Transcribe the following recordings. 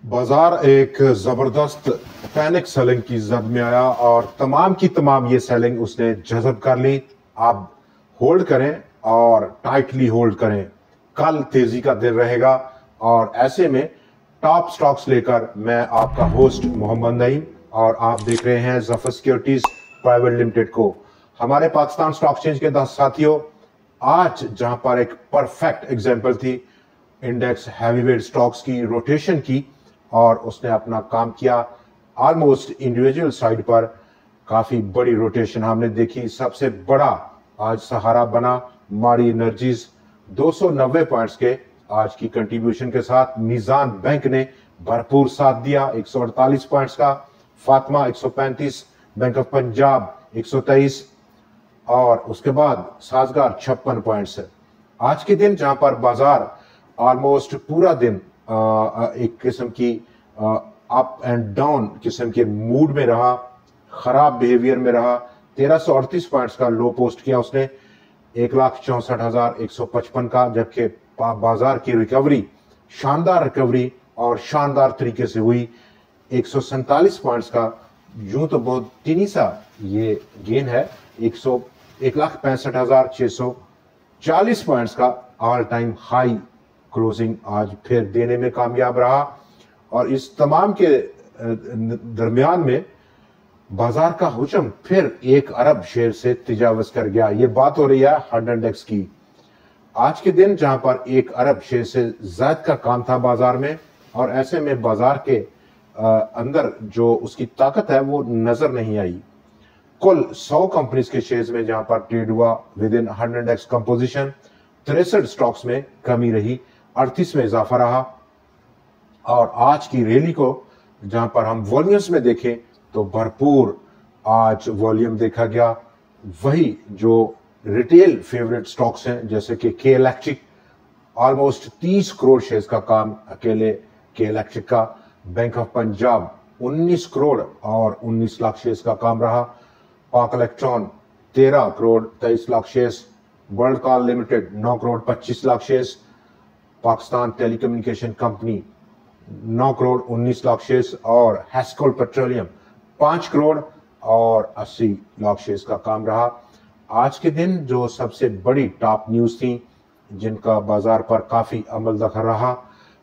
बाजार एक जबरदस्त पैनिक सेलिंग की जद में आया और तमाम की तमाम ये सेलिंग उसने जज़ब कर ली। आप होल्ड करें और टाइटली होल्ड करें, कल तेजी का दिन रहेगा। और ऐसे में टॉप स्टॉक्स लेकर मैं आपका होस्ट मोहम्मद नईम और आप देख रहे हैं जफर सिक्योरिटीज प्राइवेट लिमिटेड को। हमारे पाकिस्तान स्टॉक एक्सचेंज के साथियों, आज जहां पर एक परफेक्ट एग्जांपल थी इंडेक्स हैवीवेट स्टॉक्स की रोटेशन की, और उसने अपना काम किया। ऑलमोस्ट इंडिविजुअल साइड पर काफी बड़ी रोटेशन हमने देखी। सबसे बड़ा आज सहारा बना माड़ी एनर्जीज 290 पॉइंट्स के आज की कंट्रीब्यूशन के साथ। मीजान बैंक ने भरपूर साथ दिया 148 पॉइंट्स का। फातिमा 135, बैंक ऑफ पंजाब 123 और उसके बाद साजगार 56 पॉइंट्स। आज के दिन जहां पर बाजार ऑलमोस्ट पूरा दिन एक किस्म की अप एंड डाउन किस्म के मूड में रहा, खराब बिहेवियर में रहा। 1338 पॉइंट्स का लो पोस्ट किया उसने 1,64,155 का, जबकि बाजार की रिकवरी शानदार रिकवरी और शानदार तरीके से हुई 147 पॉइंट्स का। यूं तो बहुत टीनी सा ये गेन है। 1,65,640 पॉइंट्स का ऑल टाइम हाई क्लोजिंग आज फिर देने में कामयाब रहा। और इस तमाम के दरमियान में बाजार का हुजम फिर 1 अरब शेयर से तजावज कर गया। ये बात हो रही है हंड इंडेक्स की। आज के दिन जहां पर 1 अरब शेयर से ज्यादा का काम था बाजार में, और ऐसे में बाजार के अंदर जो उसकी ताकत है वो नजर नहीं आई। कुल 100 कंपनीज के शेयर्स में जहां पर ट्रेड हुआ विद इन हंड इंडेक्स कंपोजिशन, 63 स्टॉक्स में कमी रही, 38 में इजाफा रहा। और आज की रैली को जहां पर हम वॉल्यूम्स में देखें तो भरपूर आज वॉल्यूम देखा गया। वही जो रिटेल फेवरेट स्टॉक्स हैं जैसे कि के इलेक्ट्रिक, ऑलमोस्ट 30 करोड़ शेयर्स का काम अकेले के इलेक्ट्रिक का। बैंक ऑफ पंजाब 19 करोड़ और 19 लाख शेयर्स का काम रहा। पाक electron 13 crore 23 lakh shares. World call limited 9 crore 25 lakh shares. Pakistan telecommunication company 9 crore 19 lakh shares. और हैस्कोल पेट्रोलियम 5 करोड़ और 80 लाख शेयर्स का काम रहा। आज के दिन जो सबसे बड़ी टॉप न्यूज थी जिनका बाजार पर काफी अमल दखल रहा,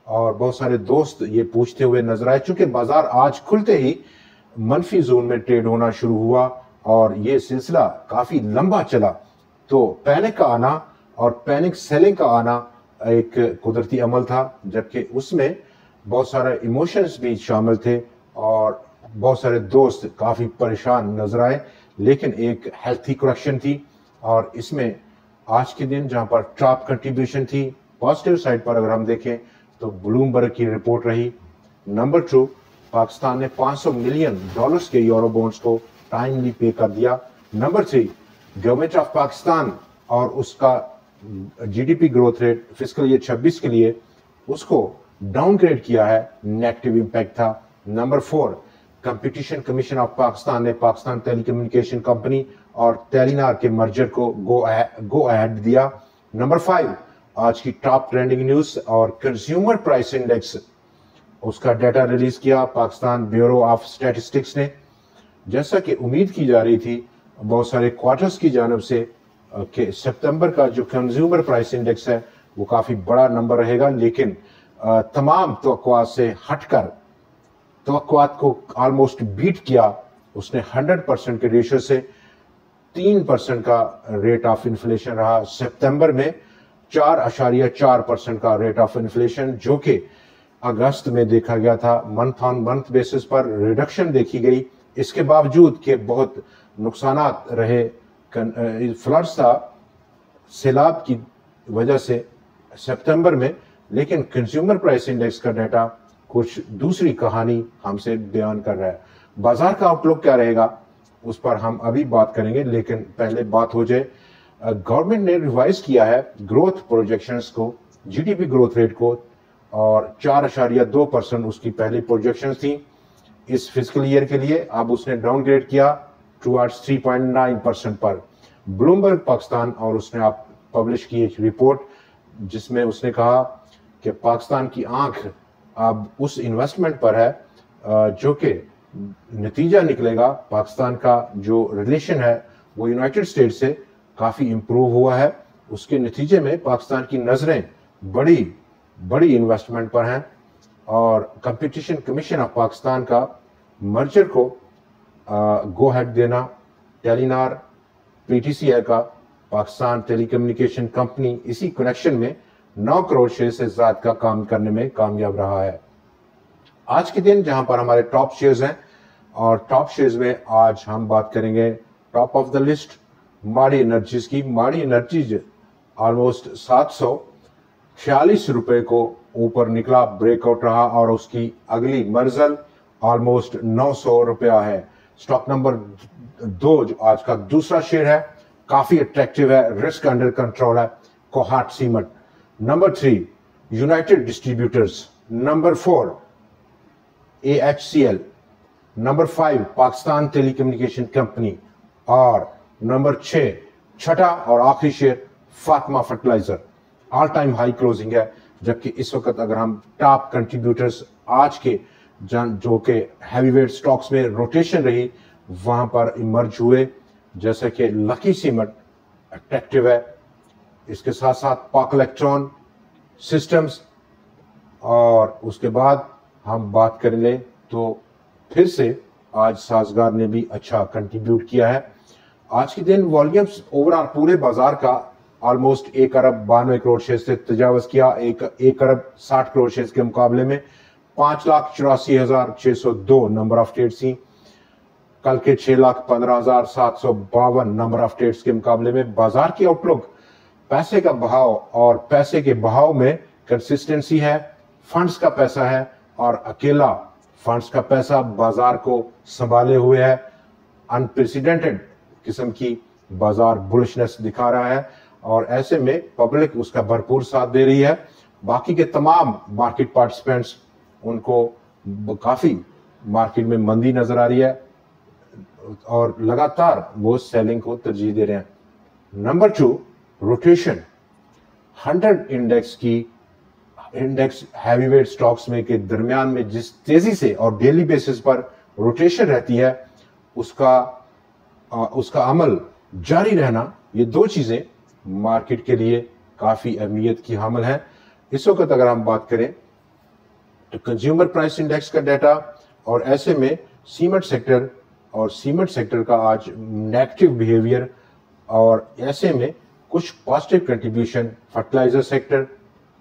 और बहुत सारे दोस्त ये पूछते हुए नजर आए, चूंकि बाजार आज खुलते ही मनफी जोन में ट्रेड होना शुरू हुआ और ये सिलसिला काफी लंबा चला, तो पैनिक का आना और पैनिक सेलिंग का आना एक कुदरती अमल था, जबकि उसमें बहुत सारे इमोशंस भी शामिल थे और बहुत सारे दोस्त काफी परेशान नजर आए। लेकिन एक हेल्थी करेक्शन थी। और इसमें आज के दिन जहां पर टॉप कंट्रीब्यूशन थी पॉजिटिव साइड पर अगर हम देखें तो ब्लूमबर्ग की रिपोर्ट रही। नंबर 2, पाकिस्तान ने $500 मिलियन के यूरो बॉन्ड्स को टाइमली पे कर दिया। नंबर 3, गवर्नमेंट ऑफ पाकिस्तान और उसका GDP growth rate fiscal year 26 के लिए उसको डाउनग्रेड किया है, नेगेटिव इंपैक्ट था। Number 4, competition commission of Pakistan ने पाकिस्तान टेलीकम्युनिकेशन कंपनी और टेलीनार के मर्जर को गो अहेड दिया। नंबर 5, आज की टॉप ट्रेंडिंग न्यूज और कंज्यूमर प्राइस इंडेक्स, उसका डाटा रिलीज किया पाकिस्तान ब्यूरो ऑफ स्टैटिस्टिक्स ने। जैसा कि उम्मीद की जा रही थी बहुत सारे क्वार्टर्स की जानब से कि सितंबर का जो कंज्यूमर प्राइस इंडेक्स है वो काफी बड़ा नंबर रहेगा, लेकिन तमाम तवक्कुआत से हटकर तवक्कुआत को ऑलमोस्ट बीट किया उसने। 100% के रेशियो से 3% का रेट ऑफ इन्फ्लेशन रहा सितंबर में। 4.4% का रेट ऑफ इन्फ्लेशन जो कि अगस्त में देखा गया था। मंथ ऑन मंथ बेसिस पर रिडक्शन देखी गई, इसके बावजूद कि बहुत नुकसानात रहे। फ्लड्स था सैलाब की वजह से सितंबर में, लेकिन कंज्यूमर प्राइस इंडेक्स का डाटा कुछ दूसरी कहानी हमसे बयान कर रहा है। बाजार का आउटलुक क्या रहेगा उस पर हम अभी बात करेंगे, लेकिन पहले बात हो जाए गवर्नमेंट ने रिवाइज किया है ग्रोथ प्रोजेक्शंस को, जीडीपी ग्रोथ रेट को, और 4.2% उसकी पहली प्रोजेक्शन थी इस फिजिकल ईयर के लिए, अब उसने डाउनग्रेड किया टुवर्ड्स 3.9% पर। ब्लूमबर्ग पाकिस्तान और उसने आप पब्लिश की एक रिपोर्ट जिसमें उसने कहा कि पाकिस्तान की आंख अब उस इन्वेस्टमेंट पर है जो कि नतीजा निकलेगा पाकिस्तान का जो रिलेशन है वो यूनाइटेड स्टेट्स से काफ़ी इम्प्रूव हुआ है। उसके नतीजे में पाकिस्तान की नज़रें बड़ी बड़ी इन्वेस्टमेंट पर हैं और कंपटीशन कमीशन ऑफ पाकिस्तान का मर्जर को गो हेड देना टेलीनार पीटीसीएल का पाकिस्तान टेलीकम्युनिकेशन कंपनी इसी कनेक्शन में 9 करोड़ शेयर से ज़्यादा का काम करने में कामयाब रहा है। आज के दिन जहां पर हमारे टॉप शेयर्स हैं और टॉप शेयर्स में आज हम बात करेंगे टॉप ऑफ द लिस्ट माड़ी एनर्जीज की। माड़ी एनर्जीज ऑलमोस्ट 746 रुपए को ऊपर निकला, ब्रेकआउट रहा और उसकी अगली मंजिल ऑलमोस्ट 900 रुपया है। स्टॉक नंबर 2 जो आज का दूसरा शेयर है काफी अट्रैक्टिव है, रिस्क अंडर कंट्रोल है, Kohat cement. Number 3 united distributors. Number 4 AHCL। Number 5 Pakistan telecommunication company और नंबर 6 छठा और आखिरी share Fatima fertiliser. All time high closing है, जबकि इस वक्त अगर हम टॉप कंट्रीब्यूटर्स आज के जो कि हैवीवेट स्टॉक्स में रोटेशन रही वहां पर इमर्ज हुए, जैसे कि लकी सीमेंट अट्रैक्टिव है, इसके साथ साथ पाक इलेक्ट्रॉन सिस्टम्स, और उसके बाद हम बात कर लें तो फिर से आज साजगार ने भी अच्छा कंट्रीब्यूट किया है। आज के दिन वॉल्यूम्स ओवरऑल पूरे बाजार का ऑलमोस्ट 1 अरब 92 करोड़ शेयर से तजावज किया। 1 अरब 60 करोड़ शेयर के मुकाबले में 5,84,602 नंबर ऑफ ट्रेड्स थी। कल के 6,15,752 नंबर ऑफ ट्रेड्स के मुकाबले में बाजार की आउटलुक पैसे का बहाव और पैसे के बहाव में कंसिस्टेंसी है, फंड्स का पैसा है और अकेला फंड्स का पैसा बाजार को संभाले हुए है। अनप्रेसिडेंटेड किस्म की बाजार बुलिशनेस दिखा रहा है और ऐसे में पब्लिक उसका भरपूर साथ दे रही है। बाकी के तमाम मार्केट पार्टिसिपेंट्स उनको काफी मार्केट में मंदी नजर आ रही है और लगातार वो सेलिंग को तरजीह दे रहे हैं। Number 2 rotation. 100 index heavyweight stocks में के दरमियान में जिस तेजी से और डेली बेसिस पर रोटेशन रहती है उसका अमल जारी रहना, ये 2 चीजें मार्केट के लिए काफी अहमियत की हामिल है। इस वक्त अगर हम बात करें तो कंज्यूमर प्राइस इंडेक्स का डाटा और ऐसे में सीमेंट सेक्टर का आज नेगेटिव बिहेवियर और ऐसे में कुछ positive contribution fertiliser sector,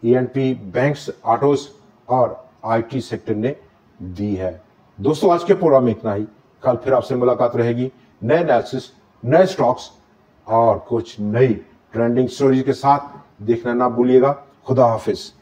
E&P, banks, autos और IT सेक्टर ने दी है। दोस्तों आज के प्रोग्राम में इतना ही। कल फिर आपसे मुलाकात रहेगी नए एनालिसिस, नए स्टॉक्स और कुछ नई ट्रेंडिंग स्टोरीज के साथ। देखना ना भूलिएगा। खुदा हाफिज।